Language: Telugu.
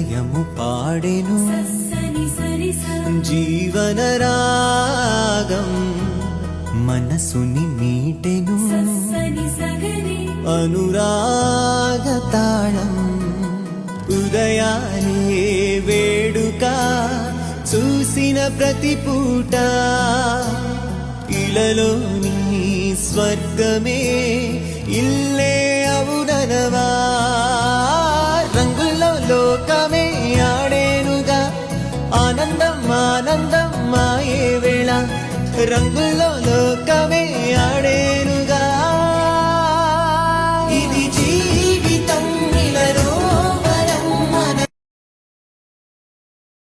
హృదయము పాడెను జీవన రాగం మనసుని మీటెను అనురాగ తాళం ఉదయాలే వేడుక చూసిన ప్రతి పూట ఇలలోని స్వర్గమే ఇల్లే అవుననవా రంగుల్లో లోకమే ఆడేనుగా ఆనందం ఆనందం మాయే వేళ రంగు